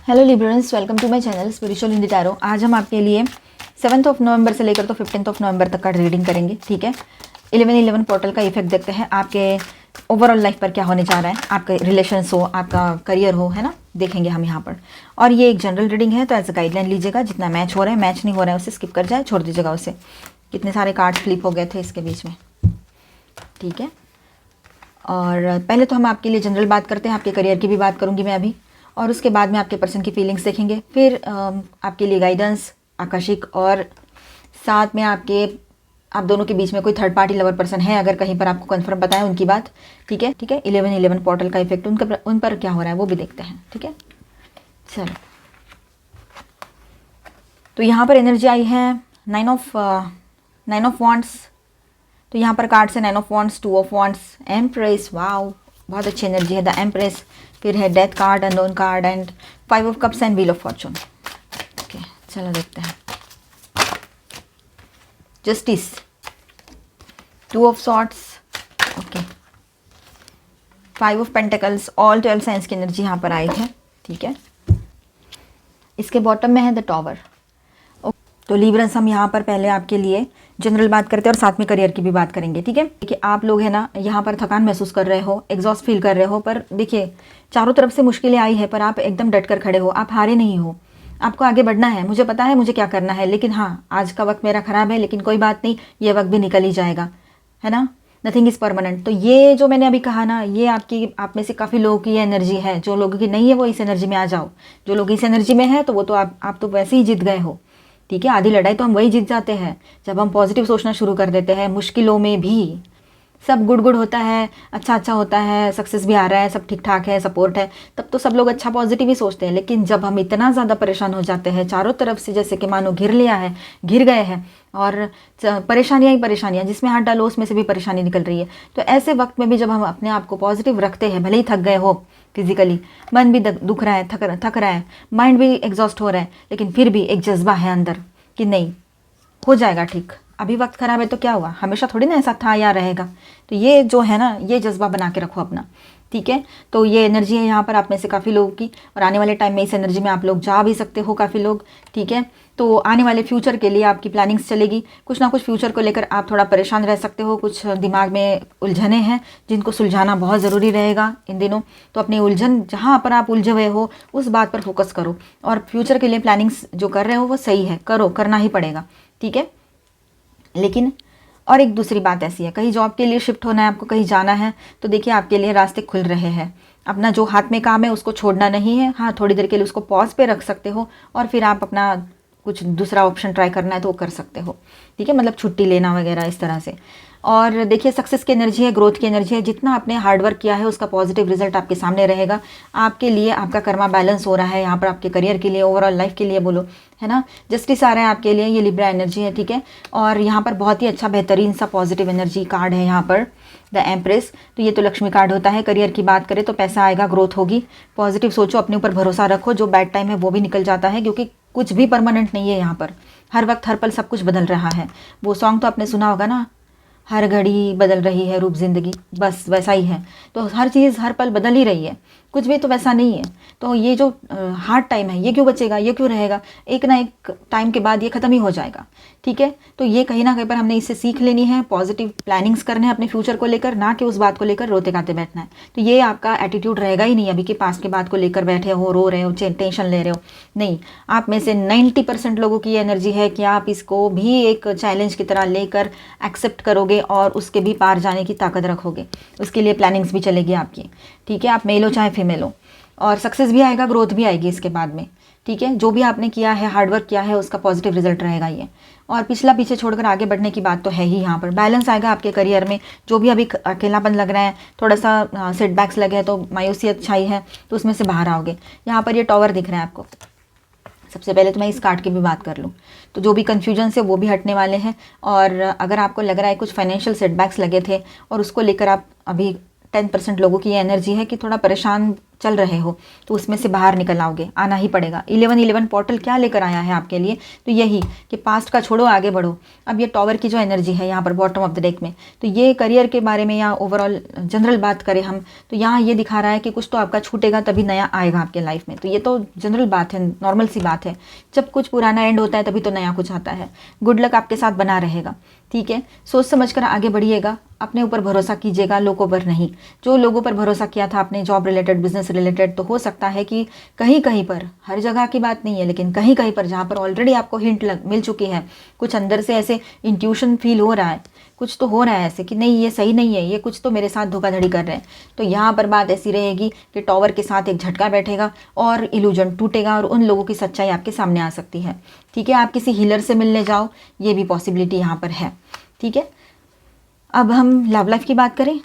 Hello Librans, welcome to my channel spiritual Hindi tarot. आज हम आपके लिए 7 नवंबर से लेकर तो 15 नवंबर तक का रीडिंग करेंगे। ठीक है, 11/11 पोर्टल का इफेक्ट देखते हैं आपके ओवरऑल लाइफ पर क्या होने जा रहा है, आपका रिलेशंस हो, आपका करियर हो, है ना, देखेंगे हम यहाँ पर। और ये एक जनरल रीडिंग है तो एज अ गाइडलाइन लीजिएगा। जितना मैच हो रहा है, मैच नहीं हो रहा है उसे स्किप कर जाए, छोड़ दीजिएगा उसे। कितने सारे कार्ड फ्लिप हो गए थे इसके बीच में। ठीक है, और पहले तो हम आपके लिए जनरल बात करते हैं, आपके करियर की भी बात करूँगी मैं अभी, और उसके बाद में आपके पर्सन की फीलिंग्स देखेंगे। फिर आपके लिए गाइडेंस आकर्षिक, और साथ में आप दोनों के बीच में कोई थर्ड पार्टी लवर पर्सन है अगर कहीं पर, आपको कंफर्म बताएं उनकी बात। ठीक है, 11/11 पोर्टल का इफेक्ट उन पर क्या हो रहा है वो भी देखते हैं। ठीक है, चलो। तो यहाँ पर एनर्जी आई है नाइन ऑफ वॉन्ड्स। तो यहाँ पर कार्ड्स है 9 of wands, 2 of wands, empress. Wow, बहुत अच्छी एनर्जी है, द एम्प्रेस। फिर है death card, unknown card, and 5 of cups and wheel of Fortune. Okay, चलो देखते हैं। Justice, 2 of swords, okay, 5 of pentacles. All 12 science की एनर्जी यहाँ पर आई है। ठीक है, इसके बॉटम में है द टॉवर। तो लिब्रेंस, हम यहाँ पर पहले आपके लिए जनरल बात करते हैं और साथ में करियर की भी बात करेंगे। ठीक है, देखिए आप लोग है ना यहाँ पर थकान महसूस कर रहे हो, एग्जॉस्ट फील कर रहे हो, पर देखिए चारों तरफ से मुश्किलें आई है पर आप एकदम डट कर खड़े हो, आप हारे नहीं हो, आपको आगे बढ़ना है। मुझे पता है मुझे क्या करना है, लेकिन हाँ, आज का वक्त मेरा ख़राब है, लेकिन कोई बात नहीं, ये वक्त भी निकल ही जाएगा, है ना। Nothing is permanent. तो ये जो मैंने अभी कहा ना, ये आप में से काफ़ी लोगों की एनर्जी है। जो लोगों की नहीं है वो इस एनर्जी में आ जाओ, जो लोग इस एनर्जी में है तो वो तो आप तो वैसे ही जीत गए हो। ठीक है, आधी लड़ाई तो हम वही जीत जाते हैं जब हम पॉजिटिव सोचना शुरू कर देते हैं। मुश्किलों में भी सब गुड गुड होता है, अच्छा अच्छा होता है, सक्सेस भी आ रहा है, सब ठीक ठाक है, सपोर्ट है, तब तो सब लोग अच्छा पॉजिटिव ही सोचते हैं। लेकिन जब हम इतना ज़्यादा परेशान हो जाते हैं, चारों तरफ से जैसे कि मानो घिर लिया है, घिर गए हैं, और परेशानियाँ ही परेशानियाँ, जिसमें हाथ डालो उसमें से भी परेशानी निकल रही है, तो ऐसे वक्त में भी जब हम अपने आप को पॉजिटिव रखते हैं, भले ही थक गए हो फिजिकली, मन भी दुख रहा है, थक रहा है, माइंड भी एग्जॉस्ट हो रहा है, लेकिन फिर भी एक जज्बा है अंदर कि नहीं, हो जाएगा ठीक, अभी वक्त खराब है तो क्या हुआ, हमेशा थोड़ी ना ऐसा था या रहेगा। तो ये जो है ना, ये जज्बा बना के रखो अपना। ठीक है, तो ये एनर्जी है यहाँ पर आप में से काफ़ी लोगों की, और आने वाले टाइम में इस एनर्जी में आप लोग जा भी सकते हो काफ़ी लोग। ठीक है, तो आने वाले फ्यूचर के लिए आपकी प्लानिंग्स चलेगी। कुछ ना कुछ फ्यूचर को लेकर आप थोड़ा परेशान रह सकते हो, कुछ दिमाग में उलझने हैं जिनको सुलझाना बहुत ज़रूरी रहेगा इन दिनों। तो अपनी उलझन, जहाँ पर आप उलझे हुए हो उस बात पर फोकस करो, और फ्यूचर के लिए प्लानिंग्स जो कर रहे हो वो सही है, करो, करना ही पड़ेगा। ठीक है, लेकिन और एक दूसरी बात ऐसी है, कहीं जॉब के लिए शिफ्ट होना है आपको, कहीं जाना है, तो देखिए आपके लिए रास्ते खुल रहे हैं। अपना जो हाथ में काम है उसको छोड़ना नहीं है। हाँ, थोड़ी देर के लिए उसको पॉज पे रख सकते हो, और फिर आप अपना कुछ दूसरा ऑप्शन ट्राई करना है तो वो कर सकते हो। ठीक है, मतलब छुट्टी लेना वगैरह इस तरह से। और देखिए सक्सेस की एनर्जी है, ग्रोथ की एनर्जी है। जितना आपने हार्डवर्क किया है उसका पॉजिटिव रिजल्ट आपके सामने रहेगा। आपके लिए आपका कर्मा बैलेंस हो रहा है यहाँ पर, आपके करियर के लिए, ओवरऑल लाइफ के लिए बोलो, है ना। जस्टिस आ रहा है आपके लिए, ये लिब्रा एनर्जी है। ठीक है, और यहाँ पर बहुत ही अच्छा बेहतरीन सा पॉजिटिव एनर्जी कार्ड है यहाँ पर, द एम्प्रेस। तो ये तो लक्ष्मी कार्ड होता है। करियर की बात करें तो पैसा आएगा, ग्रोथ होगी, पॉजिटिव सोचो, अपने ऊपर भरोसा रखो, जो बैड टाइम है वो भी निकल जाता है, क्योंकि कुछ भी परमानेंट नहीं है यहाँ पर। हर वक्त हर पल सब कुछ बदल रहा है। वो सॉन्ग तो आपने सुना होगा ना, हर घड़ी बदल रही है रूप जिंदगी, बस वैसा ही है। तो हर चीज़ हर पल बदल ही रही है, कुछ भी तो वैसा नहीं है। तो ये जो हार्ड टाइम है ये क्यों बचेगा, ये क्यों रहेगा, एक ना एक टाइम के बाद ये ख़त्म ही हो जाएगा। ठीक है, तो ये कहीं ना कहीं पर हमने इससे सीख लेनी है, पॉजिटिव प्लानिंग्स करने हैं अपने फ्यूचर को लेकर, ना कि उस बात को लेकर रोते गाते बैठना है। तो ये आपका एटीट्यूड रहेगा ही नहीं अभी कि पास्ट के बात को लेकर बैठे हो, रो रहे हो, टेंशन ले रहे हो। नहीं, आप में से 90% लोगों की एनर्जी है कि आप इसको भी एक चैलेंज की तरह लेकर एक्सेप्ट करोगे और उसके भी पार जाने की ताकत रखोगे। उसके लिए प्लानिंग्स भी चलेगी आपकी। ठीक है, आप मेल हो चाहे फीमेल हो, और सक्सेस भी आएगा, ग्रोथ भी आएगी इसके बाद में। ठीक है, जो भी आपने किया है, हार्डवर्क किया है, उसका पॉजिटिव रिजल्ट रहेगा ये। और पिछला पीछे छोड़कर आगे बढ़ने की बात तो है ही यहाँ पर। बैलेंस आएगा आपके करियर में। जो भी अभी अकेलापन लग रहा है, थोड़ा सा सेटबैक्स लगे हैं, तो मायूसी अच्छाई है, तो उसमें से बाहर आओगे। यहाँ पर ये टॉवर दिख रहा है आपको। सबसे पहले तो मैं इस कार्ड की भी बात कर लूँ, तो जो भी कन्फ्यूजन है वो भी हटने वाले हैं। और अगर आपको लग रहा है कुछ फाइनेंशियल सेटबैक्स लगे थे और उसको लेकर आप अभी 10% लोगों की ये एनर्जी है कि थोड़ा परेशान चल रहे हो, तो उसमें से बाहर निकल आओगे, आना ही पड़ेगा। 11-11 पोर्टल क्या लेकर आया है आपके लिए, तो यही कि पास्ट का छोड़ो, आगे बढ़ो। अब ये टॉवर की जो एनर्जी है यहाँ पर बॉटम ऑफ द डेक में, तो ये करियर के बारे में या ओवरऑल जनरल बात करें हम, तो यहाँ ये दिखा रहा है कि कुछ तो आपका छूटेगा तभी नया आएगा आपके लाइफ में। तो ये तो जनरल बात है, नॉर्मल सी बात है। जब कुछ पुराना एंड होता है तभी तो नया कुछ आता है। गुड लक आपके साथ बना रहेगा, ठीक है। सोच समझ कर आगे बढ़िएगा, अपने ऊपर भरोसा कीजिएगा, लोगों पर नहीं। जो लोगों पर भरोसा किया था आपने, जॉब रिलेटेड, बिजनेस रिलेटेड, तो हो सकता है कि कहीं कहीं पर, हर जगह की बात नहीं है, लेकिन कहीं कहीं पर जहाँ पर ऑलरेडी आपको हिंट मिल चुकी है, कुछ अंदर से ऐसे इंट्यूशन फील हो रहा है, कुछ तो हो रहा है ऐसे कि नहीं ये सही नहीं है, ये कुछ तो मेरे साथ धोखाधड़ी कर रहे हैं। तो यहाँ पर बात ऐसी रहेगी कि टॉवर के साथ एक झटका बैठेगा और इल्यूजन टूटेगा और उन लोगों की सच्चाई आपके सामने आ सकती है, ठीक है। आप किसी हीलर से मिलने जाओ, ये भी पॉसिबिलिटी यहाँ पर है, ठीक है। अब हम लव लाइफ की बात करें,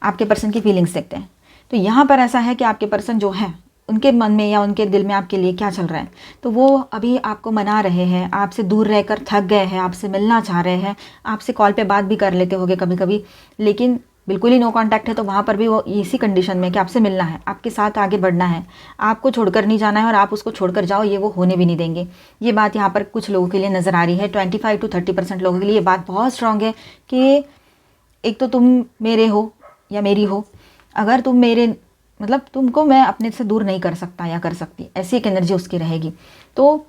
आपके पर्सन की फीलिंग्स देखते हैं। तो यहाँ पर ऐसा है कि आपके पर्सन जो है, उनके मन में या उनके दिल में आपके लिए क्या चल रहा है, तो वो अभी आपको मना रहे हैं, आपसे दूर रहकर थक गए हैं, आपसे मिलना चाह रहे हैं, आपसे कॉल पे बात भी कर लेते होंगे कभी कभी, लेकिन बिल्कुल ही नो कांटेक्ट है। तो वहाँ पर भी वो इसी कंडीशन में कि आपसे मिलना है, आपके साथ आगे बढ़ना है, आपको छोड़कर नहीं जाना है, और आप उसको छोड़कर जाओ ये वो होने भी नहीं देंगे। ये बात यहाँ पर कुछ लोगों के लिए नज़र आ रही है। 25 to 30% लोगों के लिए ये बात बहुत स्ट्रांग है कि एक तो तुम मेरे हो या मेरी हो, अगर तुम मेरे मतलब तुमको मैं अपने से दूर नहीं कर सकता या कर सकती, ऐसी एक एनर्जी उसकी रहेगी। तो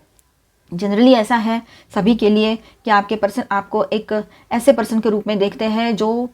जनरली ऐसा है सभी के लिए कि आपके पर्सन आपको एक ऐसे पर्सन के रूप में देखते हैं जो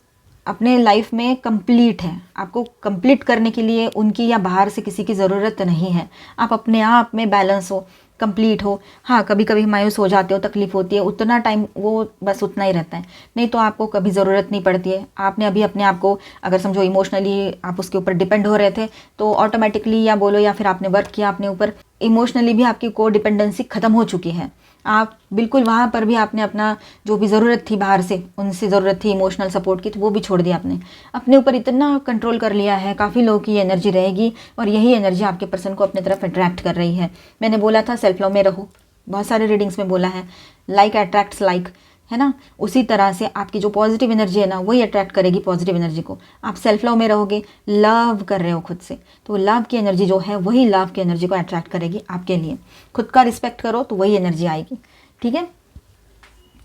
अपने लाइफ में कंप्लीट है। आपको कंप्लीट करने के लिए उनकी या बाहर से किसी की ज़रूरत नहीं है। आप अपने आप में बैलेंस हो, कंप्लीट हो। हाँ, कभी कभी मायूस हो जाते हो, तकलीफ होती है, उतना टाइम वो बस उतना ही रहता है, नहीं तो आपको कभी ज़रूरत नहीं पड़ती है। आपने अभी अपने आप को अगर समझो इमोशनली आप उसके ऊपर डिपेंड हो रहे थे, तो ऑटोमेटिकली या बोलो या फिर आपने वर्क किया अपने ऊपर, इमोशनली भी आपकी को डिपेंडेंसी ख़त्म हो चुकी है। आप बिल्कुल वहाँ पर भी आपने अपना जो भी ज़रूरत थी बाहर से, उनसे ज़रूरत थी इमोशनल सपोर्ट की, तो वो भी छोड़ दिया आपने, अपने ऊपर इतना कंट्रोल कर लिया है। काफ़ी लोगों की एनर्जी रहेगी और यही एनर्जी आपके पर्सन को अपने तरफ अट्रैक्ट कर रही है। मैंने बोला था सेल्फ लव में रहो, बहुत सारे रीडिंग्स में बोला है, लाइक अट्रैक्ट्स लाइक, है ना। उसी तरह से आपकी जो पॉजिटिव एनर्जी है ना, वही अट्रैक्ट करेगी पॉजिटिव एनर्जी को। आप सेल्फ लव में रहोगे, लव कर रहे हो खुद से, तो लव की एनर्जी जो है वही लव की एनर्जी को अट्रैक्ट करेगी आपके लिए। खुद का रिस्पेक्ट करो तो वही एनर्जी आएगी, ठीक है।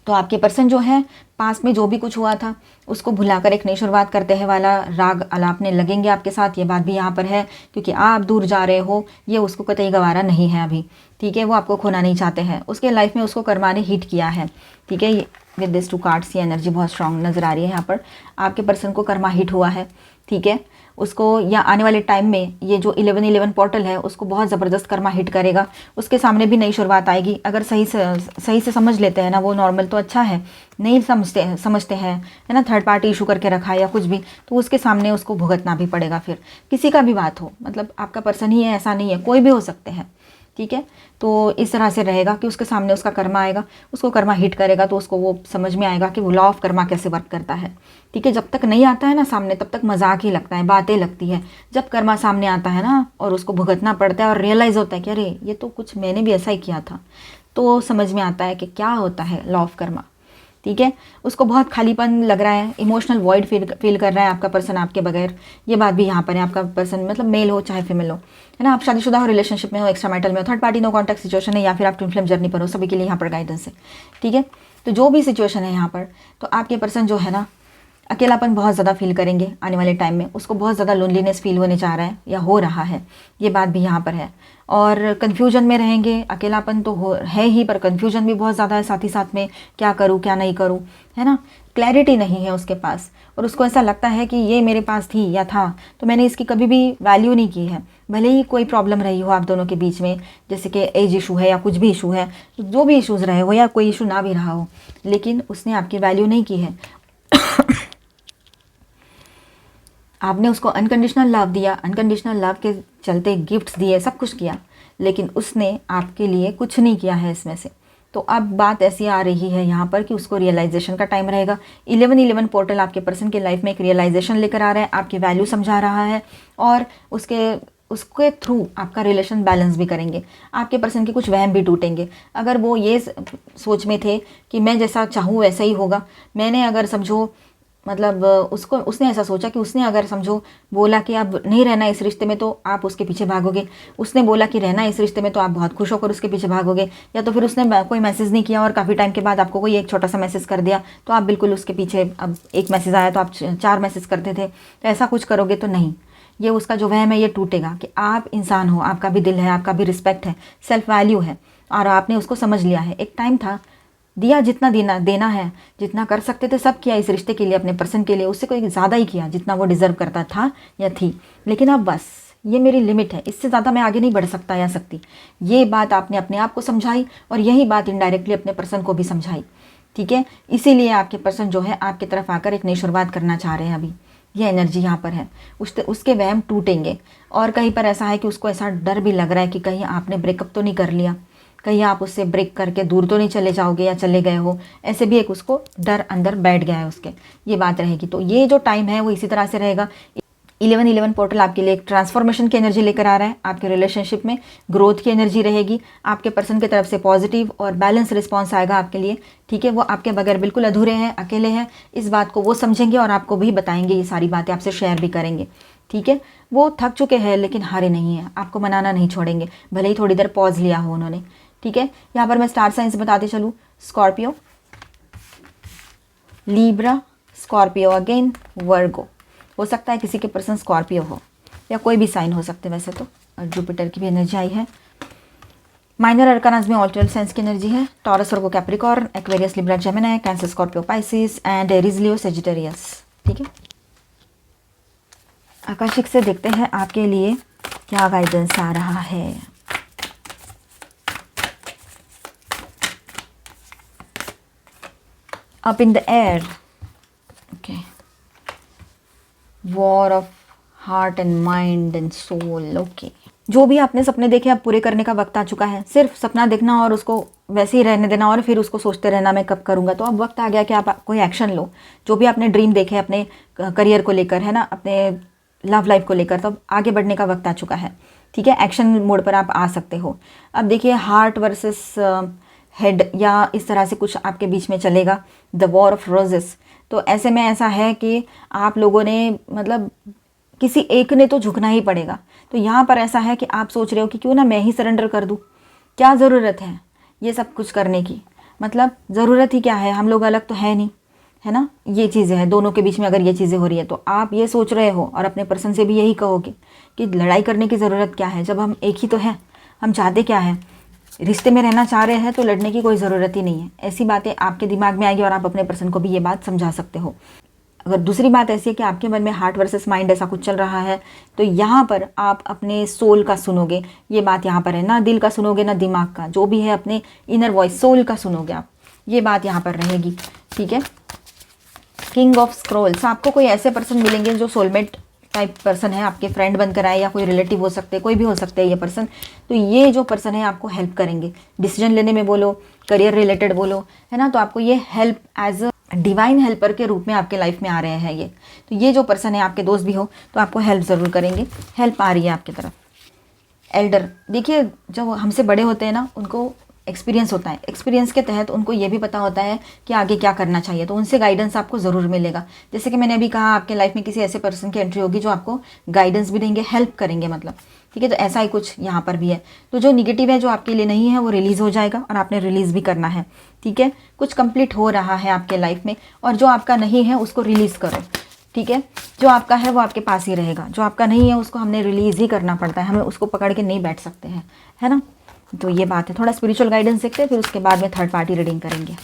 तो आपके पर्सन जो है, पास में जो भी कुछ हुआ था उसको भुलाकर एक नई शुरुआत करते हैं वाला राग अलापने लगेंगे आपके साथ। ये बात भी यहाँ पर है, क्योंकि आप दूर जा रहे हो, ये उसको कतई गवारा नहीं है अभी, ठीक है। वो आपको खोना नहीं चाहते हैं, उसके लाइफ में उसको कर्मा ने हिट किया है, ठीक है। विद दिस 2 कार्ड्स ये एनर्जी बहुत स्ट्रांग नज़र आ रही है यहाँ पर। आपके पर्सन को कर्मा हिट हुआ है, ठीक है। उसको या आने वाले टाइम में ये जो 11-11 पोर्टल है उसको बहुत ज़बरदस्त कर्मा हिट करेगा। उसके सामने भी नई शुरुआत आएगी, अगर सही से समझ लेते हैं ना वो नॉर्मल, तो अच्छा है। नहीं समझते हैं, है ना, थर्ड पार्टी इशू करके रखा है या कुछ भी, तो उसके सामने उसको भुगतना भी पड़ेगा। फिर किसी का भी बात हो, मतलब आपका पर्सन ही है ऐसा नहीं है, कोई भी हो सकते हैं, ठीक है। तो इस तरह से रहेगा कि उसके सामने उसका कर्मा आएगा, उसको कर्मा हिट करेगा, तो उसको वो समझ में आएगा कि वो लॉ ऑफ कर्मा कैसे वर्क करता है, ठीक है। जब तक नहीं आता है ना सामने, तब तक मजाक ही लगता है, बातें लगती है। जब कर्मा सामने आता है ना और उसको भुगतना पड़ता है और रियलाइज़ होता है कि अरे ये तो कुछ मैंने भी ऐसा ही किया था, तो समझ में आता है कि क्या होता है लॉ ऑफ कर्मा, ठीक है। उसको बहुत खालीपन लग रहा है, इमोशनल वॉइड फील कर रहा है आपका पर्सन आपके बगैर। ये बात भी यहाँ पर है। आपका पर्सन मतलब मेल हो चाहे फीमेल हो, है ना, आप शादीशुदा हो, रिलेशनशिप में हो, एक्स्ट्रा मैरिटल में हो, third party no contact situation है, या फिर आप ट्विन फ्लेम जर्नी पर हो, सभी के लिए यहाँ पर गाइडेंस है, ठीक है। तो जो भी सिचुएशन है यहाँ पर, तो आपके पर्सन जो है ना अकेलापन बहुत ज़्यादा फील करेंगे आने वाले टाइम में। उसको बहुत ज़्यादा लोनलीनेस फील होने जा रहा है या हो रहा है, ये बात भी यहाँ पर है। और कन्फ्यूजन में रहेंगे, अकेलापन तो है ही, पर कन्फ्यूजन भी बहुत ज़्यादा है साथ ही साथ में, क्या करूँ क्या नहीं करूँ, है ना। क्लैरिटी नहीं है उसके पास, और उसको ऐसा लगता है कि ये मेरे पास थी या था, तो मैंने इसकी कभी भी वैल्यू नहीं की है। भले ही कोई प्रॉब्लम रही हो आप दोनों के बीच में, जैसे कि एज इशू है या कुछ भी इशू है, जो भी इशूज़ रहे हो या कोई इशू ना भी रहा हो, लेकिन उसने आपकी वैल्यू नहीं की है। आपने उसको अनकंडीशनल लव दिया, अनकंडीशनल लव के चलते गिफ्ट्स दिए, सब कुछ किया, लेकिन उसने आपके लिए कुछ नहीं किया है इसमें से। तो अब बात ऐसी आ रही है यहाँ पर कि उसको रियलाइजेशन का टाइम रहेगा। 11-11 पोर्टल आपके पर्सन के लाइफ में एक रियलाइजेशन लेकर आ रहा है, आपकी वैल्यू समझा रहा है, और उसके थ्रू आपका रिलेशन बैलेंस भी करेंगे। आपके पर्सन के कुछ वहम भी टूटेंगे। अगर वो ये सोच में थे कि मैं जैसा चाहूँ वैसा ही होगा, मैंने अगर समझो मतलब उसको उसने ऐसा सोचा कि उसने अगर समझो बोला कि अब नहीं रहना इस रिश्ते में तो आप उसके पीछे भागोगे, उसने बोला कि रहना इस रिश्ते में तो आप बहुत खुश होकर उसके पीछे भागोगे, या तो फिर उसने कोई मैसेज नहीं किया और काफ़ी टाइम के बाद आपको कोई एक छोटा सा मैसेज कर दिया तो आप बिल्कुल उसके पीछे, अब एक मैसेज आया तो आप 4 मैसेज करते थे, तो ऐसा कुछ करोगे तो नहीं, ये उसका जो वहम है ये टूटेगा कि आप इंसान हो, आपका भी दिल है, आपका भी रिस्पेक्ट है, सेल्फ वैल्यू है, और आपने उसको समझ लिया है। एक टाइम था, दिया जितना देना है, जितना कर सकते थे सब किया इस रिश्ते के लिए, अपने पर्सन के लिए, उससे कोई ज़्यादा ही किया जितना वो डिज़र्व करता था या थी, लेकिन अब बस ये मेरी लिमिट है, इससे ज़्यादा मैं आगे नहीं बढ़ सकता या सकती। ये बात आपने अपने आप को समझाई और यही बात इनडायरेक्टली अपने पर्सन को भी समझाई, ठीक है। इसीलिए आपके पर्सन जो है आपकी तरफ आकर एक नई शुरुआत करना चाह रहे हैं। अभी ये एनर्जी यहाँ पर है, उसके वहम टूटेंगे। और कहीं पर ऐसा है कि उसको ऐसा डर भी लग रहा है कि कहीं आपने ब्रेकअप तो नहीं कर लिया, कहीं आप उससे ब्रेक करके दूर तो नहीं चले जाओगे या चले गए हो, ऐसे भी एक उसको डर अंदर बैठ गया है उसके, ये बात रहेगी। तो ये जो टाइम है वो इसी तरह से रहेगा। 11-11 पोर्टल आपके लिए एक ट्रांसफॉर्मेशन की एनर्जी लेकर आ रहा है, आपके रिलेशनशिप में ग्रोथ की एनर्जी रहेगी, आपके पर्सन की तरफ से पॉजिटिव और बैलेंस रिस्पॉन्स आएगा आपके लिए, ठीक है। वो आपके बगैर बिल्कुल अधूरे हैं, अकेले हैं, इस बात को वो समझेंगे और आपको भी बताएंगे, ये सारी बातें आपसे शेयर भी करेंगे, ठीक है। वो थक चुके हैं लेकिन हारे नहीं हैं, आपको मनाना नहीं छोड़ेंगे, भले ही थोड़ी देर पॉज लिया हो उन्होंने, ठीक है। यहाँ पर मैं स्टार साइंस बताते चलूँ, स्कॉर्पियो, लीब्रा, स्कॉर्पियो अगेन, वर्गो। हो सकता है किसी के पर्सन स्कॉर्पियो हो या कोई भी साइन हो सकते हैं वैसे तो, और जुपिटर की भी एनर्जी आई है। माइनर अरकानाज में ऑल 12 साइंस की एनर्जी है, taurus, Virgo, Capricorn, Aquarius, Libra, Gemini, cancer, Scorpio, Pisces and Aries, Leo, Sagittarius, ठीक है। आकाशिक से देखते हैं आपके लिए क्या गाइडेंस आ रहा है। Up in the air, okay, war of heart and mind and soul, okay. जो भी आपने सपने देखे अब पूरे करने का वक्त आ चुका है, सिर्फ सपना देखना और उसको वैसे ही रहने देना और फिर उसको सोचते रहना मैं कब करूँगा। तो अब वक्त आ गया कि आप कोई एक्शन लो। जो भी आपने ड्रीम देखे अपने करियर को लेकर, है ना, अपने लव लाइफ को लेकर, तो अब आगे बढ़ने का वक्त आ चुका है, ठीक है। एक्शन मोड पर आप आ सकते हो। अब देखिए हार्ट वर्सेस हेड या इस तरह से कुछ आपके बीच में चलेगा, द वॉर ऑफ रोजेस। तो ऐसे में ऐसा है कि आप लोगों ने मतलब किसी एक ने तो झुकना ही पड़ेगा। तो यहाँ पर ऐसा है कि आप सोच रहे हो कि क्यों ना मैं ही सरेंडर कर दूँ, क्या ज़रूरत है ये सब कुछ करने की, मतलब ज़रूरत ही क्या है, हम लोग अलग तो है नहीं, है ना। ये चीज़ें हैं दोनों के बीच में, अगर ये चीज़ें हो रही है तो आप ये सोच रहे हो और अपने पर्सन से भी यही कहोगे कि लड़ाई करने की ज़रूरत क्या है, जब हम एक ही तो हैं, हम चाहते क्या है, रिश्ते में रहना चाह रहे हैं तो लड़ने की कोई ज़रूरत ही नहीं है। ऐसी बातें आपके दिमाग में आएगी और आप अपने पर्सन को भी ये बात समझा सकते हो। अगर दूसरी बात ऐसी है कि आपके मन में हार्ट वर्सेस माइंड ऐसा कुछ चल रहा है, तो यहाँ पर आप अपने सोल का सुनोगे, ये बात यहाँ पर है, ना दिल का सुनोगे ना दिमाग का, जो भी है अपने इनर वॉइस सोल का सुनोगे आप, ये बात यहाँ पर रहेगी, ठीक है। किंग ऑफ स्क्रोल्स, आपको कोई ऐसे पर्सन मिलेंगे जो सोलमेट टाइप पर्सन है, आपके फ्रेंड बनकर आए या कोई रिलेटिव हो सकते हैं, कोई भी हो सकते हैं ये पर्सन। तो ये जो पर्सन है आपको हेल्प करेंगे, डिसीजन लेने में बोलो, करियर रिलेटेड बोलो, है ना। तो आपको ये help as a divine helper के रूप में आपके लाइफ में आ रहे हैं ये। तो ये जो पर्सन है आपके दोस्त भी हो तो आपको हेल्प ज़रूर करेंगे, हेल्प आ रही है आपकी तरफ। एल्डर, देखिए जो हमसे बड़े होते हैं ना उनको एक्सपीरियंस होता है, एक्सपीरियंस के तहत उनको ये भी पता होता है कि आगे क्या करना चाहिए, तो उनसे गाइडेंस आपको ज़रूर मिलेगा। जैसे कि मैंने अभी कहा आपके लाइफ में किसी ऐसे पर्सन की एंट्री होगी जो आपको गाइडेंस भी देंगे, हेल्प करेंगे, मतलब, ठीक है। तो ऐसा ही कुछ यहाँ पर भी है। तो जो निगेटिव है जो आपके लिए नहीं है वो रिलीज़ हो जाएगा और आपने रिलीज़ भी करना है, ठीक है। कुछ कंप्लीट हो रहा है आपके लाइफ में और जो आपका नहीं है उसको रिलीज़ करो, ठीक है। जो आपका है वो आपके पास ही रहेगा, जो आपका नहीं है उसको हमने रिलीज़ ही करना पड़ता है, हमें उसको पकड़ के नहीं बैठ सकते हैं, है ना। तो ये बात है। थोड़ा स्पिरिचुअल गाइडेंस देखते हैं, फिर उसके बाद में थर्ड पार्टी रीडिंग करेंगे।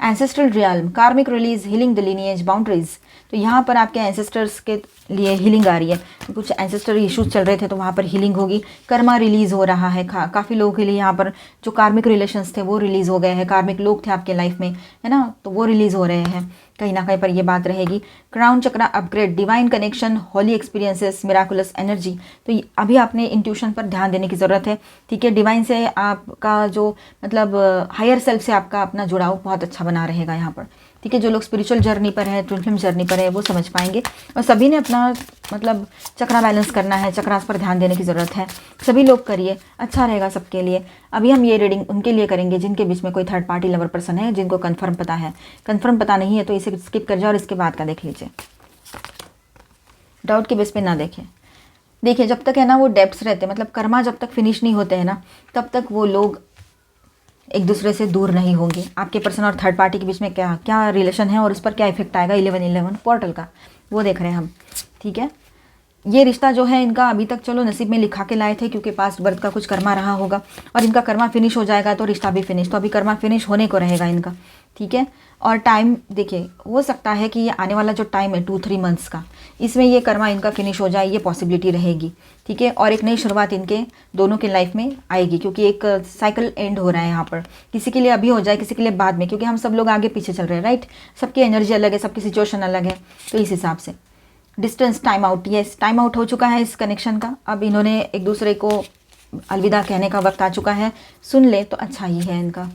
एंसेस्ट्रल रियल्म, कार्मिक release, healing the lineage boundaries. तो यहाँ पर आपके एंसेस्टर्स के लिए हीलिंग आ रही है, कुछ एंसेस्टर इश्यूज चल रहे थे तो वहाँ पर हीलिंग होगी, कर्मा रिलीज़ हो रहा है। काफ़ी लोगों के लिए यहाँ पर जो कार्मिक रिलेशंस थे वो रिलीज़ हो गए हैं, कार्मिक लोग थे आपके लाइफ में, है ना, तो वो रिलीज़ हो रहे हैं, कहीं ना कहीं पर ये बात रहेगी। Crown chakra upgrade, divine connection, holy experiences, miraculous energy. तो अभी आपने इंट्यूशन पर ध्यान देने की ज़रूरत है, ठीक है। डिवाइन से आपका जो मतलब हायर सेल्फ से आपका अपना जुड़ाव बहुत अच्छा बना रहेगा यहाँ पर, ठीक है। जो लोग स्पिरिचुअल जर्नी पर है, ट्विन फ्लेम जर्नी पर है, वो समझ पाएंगे। और सभी ने अपना मतलब चक्रा बैलेंस करना है, चक्रास पर ध्यान देने की ज़रूरत है। सभी लोग करिए, अच्छा रहेगा सबके लिए। अभी हम ये रीडिंग उनके लिए करेंगे जिनके बीच में कोई थर्ड पार्टी लवर पर्सन है, जिनको कन्फर्म पता है। कन्फर्म पता नहीं है तो इसे स्किप कर जाओ और इसके बाद का देख लीजिए। डाउट के बेस पे ना देखें। देखिए, जब तक है ना वो डेप्थ्स रहते हैं, मतलब कर्मा जब तक फिनिश नहीं होते हैं ना, तब तक वो लोग एक दूसरे से दूर नहीं होंगे। आपके पर्सन और थर्ड पार्टी के बीच में क्या क्या रिलेशन है और उस पर क्या इफेक्ट आएगा 11-11 पोर्टल का, वो देख रहे हैं हम। ठीक है, ये रिश्ता जो है इनका अभी तक चलो नसीब में लिखा के लाए थे, क्योंकि पास्ट बर्थ का कुछ कर्मा रहा होगा और इनका कर्मा फिनिश हो जाएगा तो रिश्ता भी फिनिश। तो अभी कर्मा फिनिश होने को रहेगा इनका। ठीक है, और टाइम देखिए, हो सकता है कि ये आने वाला जो टाइम है 2-3 मंथ्स का, इसमें ये कर्मा इनका फिनिश हो जाए, ये पॉसिबिलिटी रहेगी। ठीक है, और एक नई शुरुआत इनके दोनों के लाइफ में आएगी, क्योंकि एक साइकिल एंड हो रहा है यहाँ पर। किसी के लिए अभी हो जाए, किसी के लिए बाद में, क्योंकि हम सब लोग आगे पीछे चल रहे हैं, राइट। सबकी एनर्जी अलग है, सबकी सिचुएशन अलग है, तो इस हिसाब से distance time out, yes time out हो चुका है इस कनेक्शन का। अब इन्होंने एक दूसरे को अलविदा कहने का वक्त आ चुका है। सुन ले तो अच्छा ही है इनका।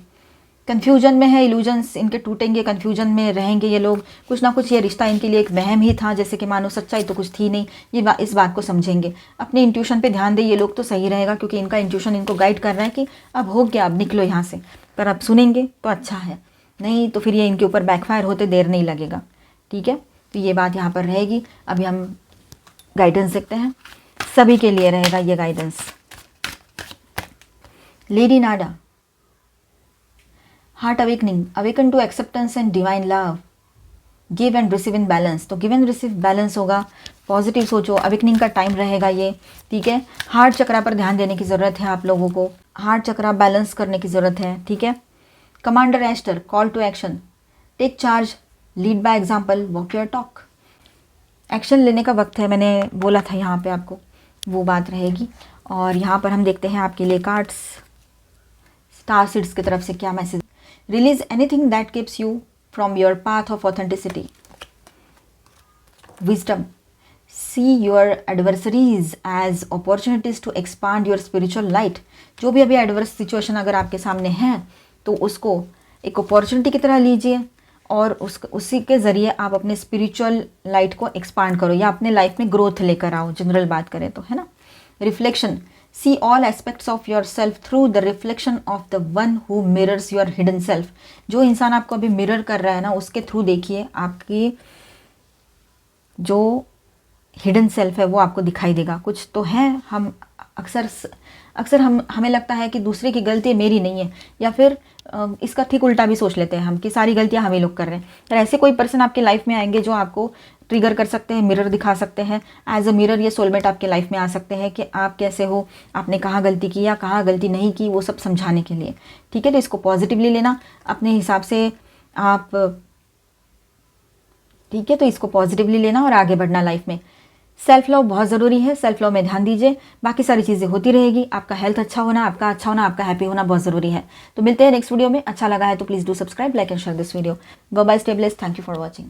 कन्फ्यूजन में है, इल्यूजन्स इनके टूटेंगे, कन्फ्यूजन में रहेंगे ये लोग। कुछ ना कुछ ये रिश्ता इनके लिए एक वहम ही था, जैसे कि मानो सच्चाई तो कुछ थी नहीं। ये इस बात को समझेंगे, अपने इंट्यूशन पे ध्यान दे ये लोग तो सही रहेगा, क्योंकि इनका इंट्यूशन इनको गाइड कर रहा है कि अब हो गया, अब निकलो यहाँ से। पर अब सुनेंगे तो अच्छा है, नहीं तो फिर ये इनके ऊपर बैकफायर होते देर नहीं लगेगा। ठीक है, तो ये बात यहाँ पर रहेगी। अभी हम गाइडेंस देखते हैं, सभी के लिए रहेगा ये guidance. Lady Nada, heart awakening, awaken to acceptance and divine love, give and receive in balance. तो गिव एंड रिसीव बैलेंस होगा, पॉजिटिव सोचो, अवेकनिंग का टाइम रहेगा ये। ठीक है, हार्ट चक्रा पर ध्यान देने की ज़रूरत है आप लोगों को, हार्ट चक्रा बैलेंस करने की ज़रूरत है। ठीक है, commander Ashtar, call to action, take charge, lead by example, walk your talk. Action लेने का वक्त है, मैंने बोला था यहाँ पे आपको, वो बात रहेगी। और यहाँ पर हम देखते हैं आपके लिए कार्ड्स, स्टार सीड्स की तरफ से क्या message. Release anything that keeps you from your path of authenticity. Wisdom, see your adversaries as opportunities to expand your spiritual light. जो भी अभी एडवर्स सिचुएशन अगर आपके सामने है तो उसको एक अपॉर्चुनिटी की तरह लीजिए और उसी के ज़रिए आप अपने स्पिरिचुअल लाइट को एक्सपांड करो या अपने लाइफ में ग्रोथ लेकर आओ, जनरल बात करें तो, है ना। Reflection, see all aspects of your self through the reflection of the one who mirrors your hidden self. जो इंसान आपको अभी मिरर कर रहा है ना, उसके थ्रू देखिए, आपकी जो हिडन सेल्फ है वो आपको दिखाई देगा। कुछ तो है, हम अक्सर हमें लगता है कि दूसरे की गलती मेरी नहीं है, या फिर इसका ठीक उल्टा भी सोच लेते हैं हम कि सारी गलतियां हम ही लोग कर रहे हैं। पर ऐसे कोई पर्सन आपके लाइफ में आएंगे जो आपको ट्रिगर कर सकते हैं, मिरर दिखा सकते हैं। एज अ मिरर ये सोलमेट आपके लाइफ में आ सकते हैं कि आप कैसे हो, आपने कहाँ गलती की या कहाँ गलती नहीं की, वो सब समझाने के लिए। ठीक है, तो इसको पॉजिटिवली लेना अपने हिसाब से आप। ठीक है, तो इसको पॉजिटिवली लेना और आगे बढ़ना लाइफ में। सेल्फ लव बहुत ज़रूरी है, सेल्फ लव में ध्यान दीजिए, बाकी सारी चीज़ें होती रहेगी। आपका हेल्थ अच्छा होना, आपका अच्छा होना, आपका हैप्पी होना बहुत ज़रूरी है। तो मिलते हैं नेक्स्ट वीडियो में। अच्छा लगा है तो please do subscribe, like and share this video. Bye bye, stay blessed, thank you for watching.